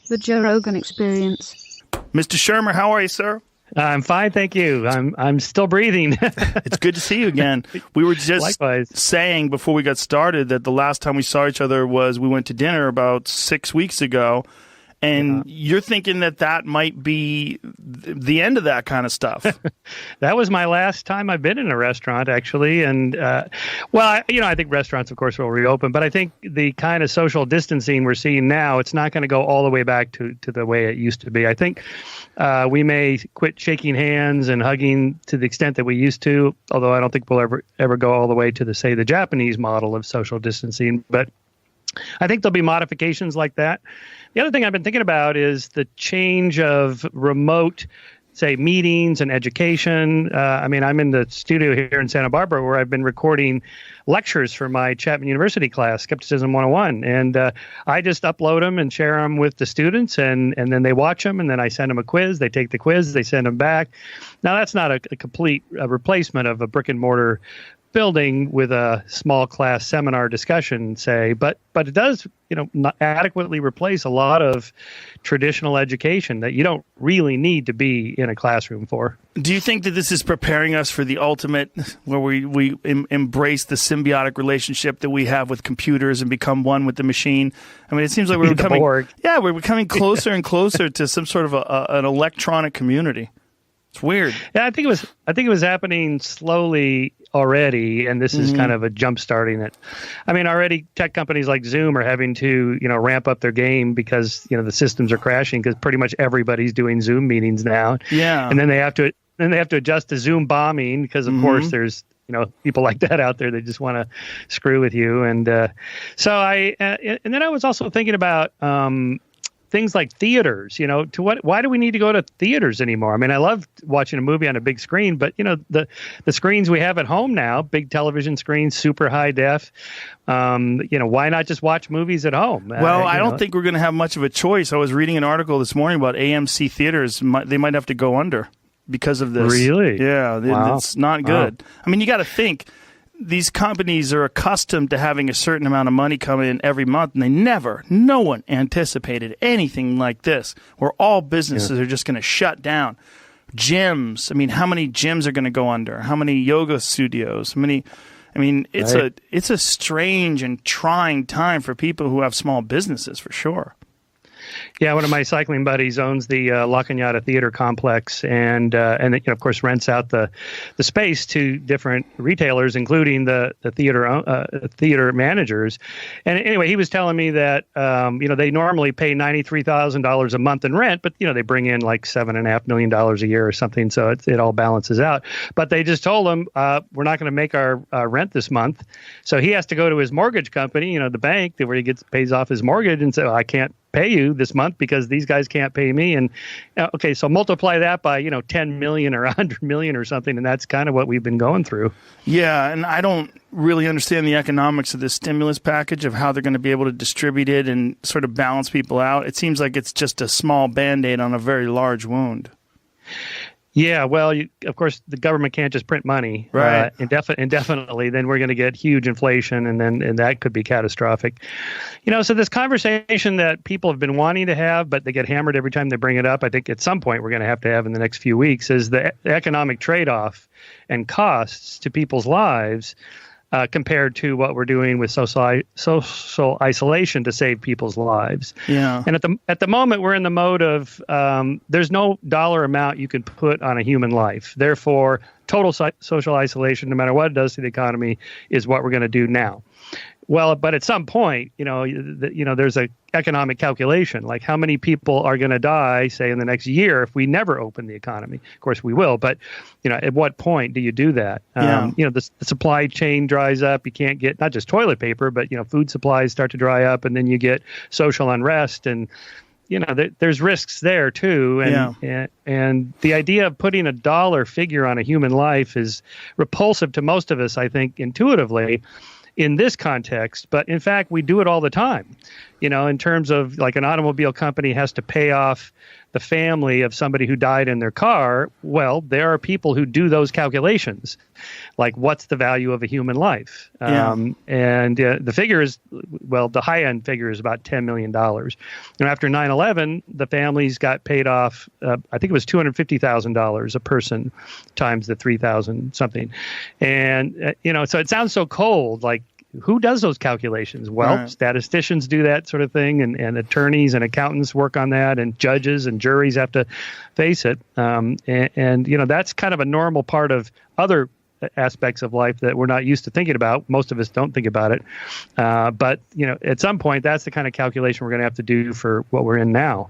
The Joe Rogan Experience. Mr. Shermer, how are you, sir? I'm fine, thank you. I'm still breathing. It's good to see you again. We were just Likewise. saying before we got started that the last time we saw each other was we went to dinner about 6 weeks ago. And you're thinking that might be the end of that kind of stuff. That was my last time I've been in a restaurant, actually. And, I think restaurants, of course, will reopen. But I think the kind of social distancing we're seeing now, it's not going to go all the way back to the way it used to be. I think we may quit shaking hands and hugging to the extent that we used to, although I don't think we'll ever go all the way to, the Japanese model of social distancing. But I think there'll be modifications like that. The other thing I've been thinking about is the change of remote, say, meetings and education. I'm in the studio here in Santa Barbara where I've been recording lectures for my Chapman University class, Skepticism 101. And I just upload them and share them with the students, and then they watch them, and then I send them a quiz. They take the quiz, they send them back. Now, that's not a complete replacement of a brick and mortar building with a small class seminar discussion, say, but it does, not adequately replace a lot of traditional education that you don't really need to be in a classroom for. Do you think that this is preparing us for the ultimate, where we embrace the symbiotic relationship that we have with computers and become one with the machine? I mean, it seems like we're becoming closer and closer to some sort of an electronic community. It's weird. Yeah, I think it was happening slowly already, and this is kind of a jump starting it. I mean, already tech companies like Zoom are having to, ramp up their game because, the systems are crashing because pretty much everybody's doing Zoom meetings now. Yeah. And then they have to adjust to Zoom bombing because, of course, there's people like that out there that just want to screw with you. And and then I was also thinking about things like theaters, why do we need to go to theaters anymore? I mean, I love watching a movie on a big screen, but, the screens we have at home now, big television screens, super high def, why not just watch movies at home? Well, I don't think we're going to have much of a choice. I was reading an article this morning about AMC theaters. They might have to go under because of this. Really? Yeah, wow. It's not good. Wow. I mean, you got to think. These companies are accustomed to having a certain amount of money coming in every month, and no one anticipated anything like this, where all businesses are just going to shut down. Gyms, I mean, how many gyms are going to go under? How many yoga studios? It's a strange and trying time for people who have small businesses, for sure. Yeah, one of my cycling buddies owns the La Cañada Theater Complex, and of course rents out the space to different retailers, including the theater managers. And anyway, he was telling me that they normally pay $93,000 a month in rent, but they bring in like $7.5 million a year or something, so it all balances out. But they just told him we're not going to make our rent this month, so he has to go to his mortgage company, the bank, where he pays off his mortgage, and say, I can't pay you this month because these guys can't pay me. And okay, so multiply that by 10 million or 100 million or something, and that's kind of what we've been going through. Yeah, and I don't really understand the economics of this stimulus package, of how they're going to be able to distribute it and sort of balance people out. It seems like it's just a small Band-Aid on a very large wound. Yeah, well, of course, the government can't just print money indefinitely. Then we're going to get huge inflation, and that could be catastrophic. So this conversation that people have been wanting to have, but they get hammered every time they bring it up, I think at some point we're going to have in the next few weeks, is the economic trade-off and costs to people's lives compared to what we're doing with social isolation to save people's lives. Yeah. And at the moment, we're in the mode of there's no dollar amount you can put on a human life. Therefore, total social isolation, no matter what it does to the economy, is what we're going to do now. Well, but at some point, there's a economic calculation, like how many people are going to die, say, in the next year if we never open the economy. Of course, we will, but at what point do you do that? The supply chain dries up. You can't get not just toilet paper, but food supplies start to dry up, and then you get social unrest, and there's risks there too. And the idea of putting a dollar figure on a human life is repulsive to most of us, I think, intuitively, in this context, but in fact, we do it all the time. in terms of like an automobile company has to pay off the family of somebody who died in their car. Well, there are people who do those calculations, like what's the value of a human life? And the figure is, well, the high end figure is about $10 million. After 9/11, the families got paid off, I think it was $250,000 a person times the 3,000 something. And, so it sounds so cold, like, who does those calculations? Well, statisticians do that sort of thing, and attorneys and accountants work on that, and judges and juries have to face it. And that's kind of a normal part of other aspects of life that we're not used to thinking about. Most of us don't think about it. But, at some point, that's the kind of calculation we're going to have to do for what we're in now.